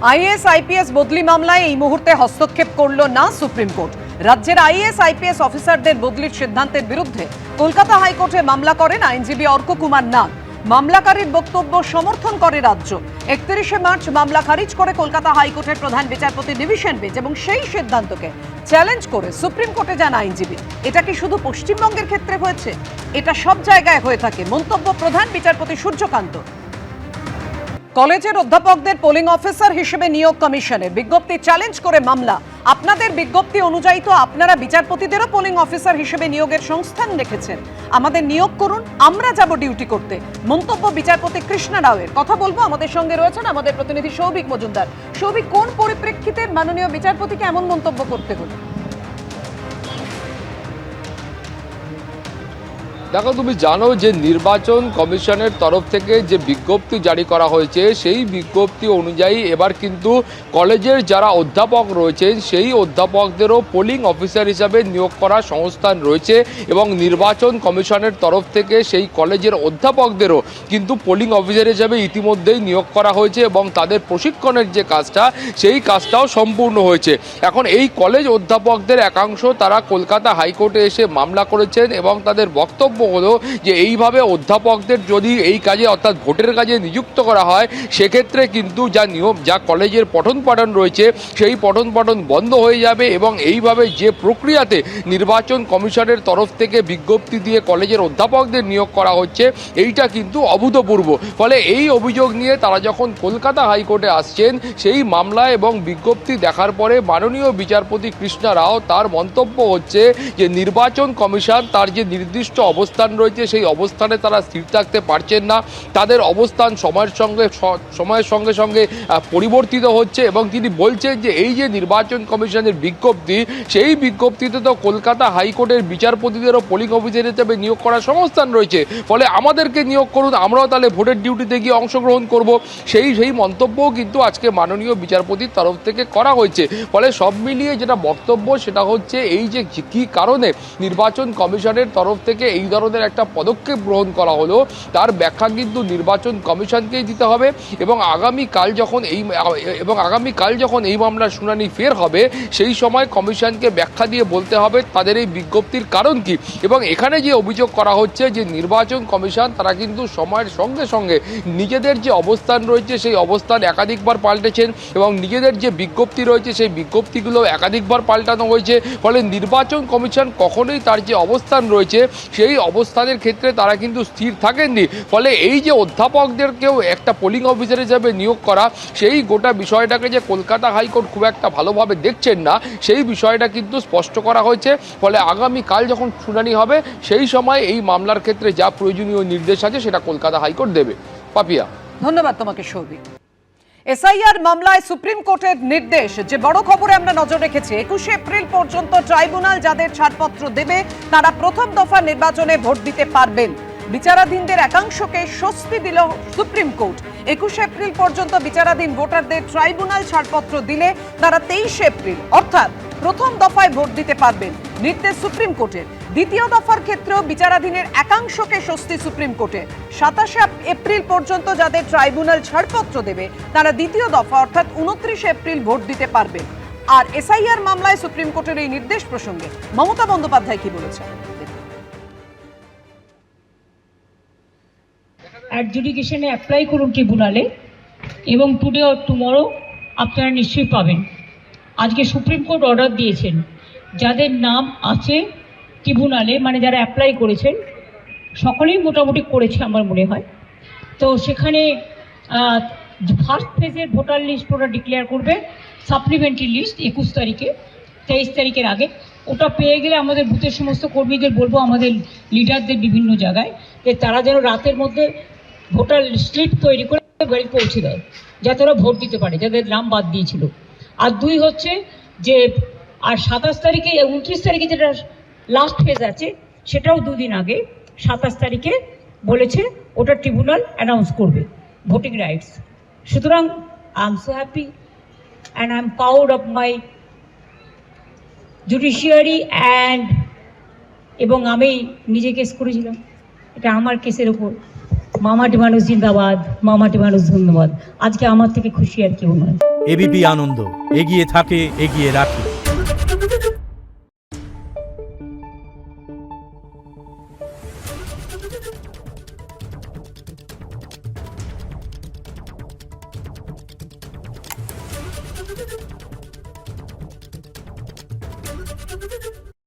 IAS IPS বদলি মামলায় এই মুহূর্তে হস্তক্ষেপ করল না সুপ্রিম কোর্ট। রাজ্যের আইএএস আইপিএস অফিসারদের বদলির সিদ্ধান্তের বিরুদ্ধে কলকাতা হাইকোর্টে মামলা করেন আইনজীবী অর্ক কুমার নাগ। মামলাকারীর বক্তব্য সমর্থন করে রাজ্য। 31শে মার্চ মামলা খারিজ করে কলকাতা হাইকোর্টের প্রধান বিচারপতি ডিভিশন বেঞ্চ এবং সেই সিদ্ধান্তকে চ্যালেঞ্জ করে সুপ্রিম কোর্টে যান আইনজীবী। এটা কি শুধু পশ্চিমবঙ্গের ক্ষেত্রে হয়েছে? এটা সব জায়গায় হয়ে থাকে, মন্তব্য প্রধান বিচারপতি সূর্যকান্ত। কলেজের অধ্যাপকদের পোলিং অফিসার হিসেবে নিয়োগ কমিশনের বিজ্ঞপ্তি চ্যালেঞ্জ করে মামলা। আপনাদের বিজ্ঞপ্তি অনুযায়ী তো আপনারা বিচারপতিদেরও পোলিং অফিসার হিসেবে নিয়োগের সংস্থান রেখেছেন। আমাদের নিয়োগ করুন, আমরা যাব ডিউটি করতে, মন্তব্য বিচারপতি কৃষ্ণা রাওয়ের। কথা বলবো, আমাদের সঙ্গে রয়েছেন আমাদের প্রতিনিধি সৌভিক মজুমদার। সৌভিক, কোন পরিপ্রেক্ষিতে মাননীয় বিচারপতিকে এমন মন্তব্য করতে হলো? দেখো, তুমি জানো যে নির্বাচন কমিশনের তরফ থেকে যে বিজ্ঞপ্তি জারি করা হয়েছে সেই বিজ্ঞপ্তি অনুযায়ী এবার কিন্তু কলেজের যারা অধ্যাপক রয়েছেন সেই অধ্যাপকদেরও পোলিং অফিসার হিসাবে নিয়োগ করার সংস্থান রয়েছে এবং নির্বাচন কমিশনের তরফ থেকে সেই কলেজের অধ্যাপকদেরও কিন্তু পোলিং অফিসার হিসাবে ইতিমধ্যেই নিয়োগ করা হয়েছে এবং তাদের প্রশিক্ষণের যে কাজটা সেই কাজটাও সম্পূর্ণ হয়েছে। এখন এই কলেজ অধ্যাপকদের একাংশ তারা কলকাতা হাইকোর্টে এসে মামলা করেছেন এবং তাদের বক্তব্য হলো যে এইভাবে অধ্যাপকদের যদি এই কাজে অর্থাৎ ভোটের কাজে নিযুক্ত করা হয় সেক্ষেত্রে কিন্তু যা নিয়ম, যা কলেজের পঠন পাঠন রয়েছে সেই পঠন পাঠন বন্ধ হয়ে যাবে এবং এইভাবে যে প্রক্রিয়াতে নির্বাচন কমিশনের তরফ থেকে বিজ্ঞপ্তি দিয়ে কলেজের অধ্যাপকদের নিয়োগ করা হচ্ছে এইটা কিন্তু অভূতপূর্ব। ফলে এই অভিযোগ নিয়ে তারা যখন কলকাতা হাইকোর্টে আসছেন সেই মামলা এবং বিজ্ঞপ্তি দেখার পরে মাননীয় বিচারপতি কৃষ্ণা রাও তার মন্তব্য হচ্ছে যে নির্বাচন কমিশন তার যে নির্দিষ্ট অবস্থান রয়েছে সেই অবস্থানে তারা স্থির থাকতে পারছেন না, তাদের অবস্থান সময়ের সঙ্গে সঙ্গে পরিবর্তিত হচ্ছে এবং তিনি বলছেন যে এই যে নির্বাচন কমিশনের বিজ্ঞপ্তি সেই বিজ্ঞপ্তিতে তো কলকাতা হাইকোর্টের বিচারপতিদেরও পোলিং অফিসার হিসেবে নিয়োগ করার সংস্থান রয়েছে, ফলে আমাদেরকে নিয়োগ করুন, আমরাও তাহলে ভোটের ডিউটিতে গিয়ে অংশগ্রহণ করব। সেই মন্তব্যও কিন্তু আজকে মাননীয় বিচারপতির তরফ থেকে করা হয়েছে। ফলে সব মিলিয়ে যেটা বক্তব্য সেটা হচ্ছে এই যে কী কারণে নির্বাচন কমিশনের তরফ থেকে এই ধরনের একটা পদক্ষেপ গ্রহণ করা হলো তার ব্যাখ্যা কিন্তু নির্বাচন কমিশনকেই দিতে হবে এবং আগামীকাল যখন এই মামলার শুনানি ফের হবে সেই সময় কমিশনকে ব্যাখ্যা দিয়ে বলতে হবে তাদের এই বিজ্ঞপ্তির কারণ কি। এবং এখানে যে অভিযোগ করা হচ্ছে যে নির্বাচন কমিশন তারা কিন্তু সময়ের সঙ্গে সঙ্গে নিজেদের যে অবস্থান রয়েছে সেই অবস্থান একাধিকবার পাল্টেছেন এবং নিজেদের যে বিজ্ঞপ্তি রয়েছে সেই বিজ্ঞপ্তিগুলো একাধিকবার পাল্টানো হয়েছে। ফলে নির্বাচন কমিশন কখনোই তার যে অবস্থান রয়েছে সেই অবস্থানের ক্ষেত্রে তারা কিন্তু স্থির থাকেননি। ফলে এই যে অধ্যাপকদেরকেও একটা পোলিং অফিসার হিসেবে নিয়োগ করা সেই গোটা বিষয়টাকে যে কলকাতা হাইকোর্ট খুব একটা ভালোভাবে দেখছেন না সেই বিষয়টা কিন্তু স্পষ্ট করা হয়েছে। ফলে আগামীকাল যখন শুনানি হবে সেই সময় এই মামলার ক্ষেত্রে যা প্রয়োজনীয় নির্দেশ আছে সেটা কলকাতা হাইকোর্ট দেবে। পাপিয়া, ধন্যবাদ তোমাকে সৌভিক। এসআইআর মামলায় সুপ্রিম কোর্টের নির্দেশ, যে বড় খবরে আমরা নজর রেখেছি। 21শে এপ্রিল পর্যন্ত ট্রাইব্যুনাল যাদের ছাড়পত্র দেবে তারা প্রথম দফা নির্বাচনে ভোট দিতে পারবেন। বিচারাধীনদের একাংশকে স্বস্তি দিল সুপ্রিম কোর্ট। 21শে এপ্রিল পর্যন্ত বিচারাধীন ভোটারদের ট্রাইব্যুনাল ছাড়পত্র দিলে তারা 23শে এপ্রিল অর্থাৎ প্রথম দফায় ভোট দিতে পারবেন, নির্দেশ সুপ্রিম কোর্টের। দ্বিতীয় দফার ক্ষেত্রেও বিচারাধীনের একাংশকে স্বস্তি সুপ্রিম কোর্টের। 27শে এপ্রিল পর্যন্ত যাদের ট্রাইব্যুনাল ছাড়পত্র দেবে তারা দ্বিতীয় দফা অর্থাৎ 29শে এপ্রিল ভোট দিতে পারবেন। আর এসআইআর মামলায় সুপ্রিম কোর্টের এই নির্দেশ প্রসঙ্গে মমতা বন্দ্যোপাধ্যায় কি বলেছেন? অ্যাডজুডিকেশনে অ্যাপ্লাই করুন ট্রিব্যুনালে এবং টুডে অর টুমরো আপনারা নিশ্চয়ই পাবেন। আজকে সুপ্রিম কোর্ট অর্ডার দিয়েছেন যাদের নাম আছে ট্রিব্যুনালে, মানে যারা অ্যাপ্লাই করেছেন সকলেই মোটামুটি করেছে আমার মনে হয়। তো সেখানে ফার্স্ট ফেজের ভোটার লিস্ট ওরা ডিক্লেয়ার করবে, সাপ্লিমেন্টারি লিস্ট 21 তারিখে, 23 তারিখের আগে। ওটা পেয়ে গেলে আমাদের বুথের সমস্ত কর্মীদের বলবো, আমাদের লিডারদের বিভিন্ন জায়গায়, যে তারা যেন রাতের মধ্যে ভোটার স্লিপ তৈরি করে বাড়ি পৌঁছে দেয় যাতে ওরা ভোট দিতে পারে যাদের নাম বাদ দিয়েছিল। আর 2 হচ্ছে যে আর 27 তারিখে 29 তারিখে যেটা লাস্ট ফেজ আছে সেটাও 2 দিন আগে 27 তারিখে বলেছে ওটা ট্রিব্যুনাল অ্যানাউন্স করবে ভোটিং রাইটস। সুতরাং I am so happy and I am proud of my judiciary এবং আমি নিজে কেস করেছিলাম, এটা আমার কেসের ওপর। মামাটি মানুষ জিন্দাবাদ, মামাটি মানুষ ধন্যবাদ। আজকে আমার থেকে খুশি আর কেউ নয়। এবিপি আনন্দ, এগিয়ে থাকে, এগিয়ে রাখে।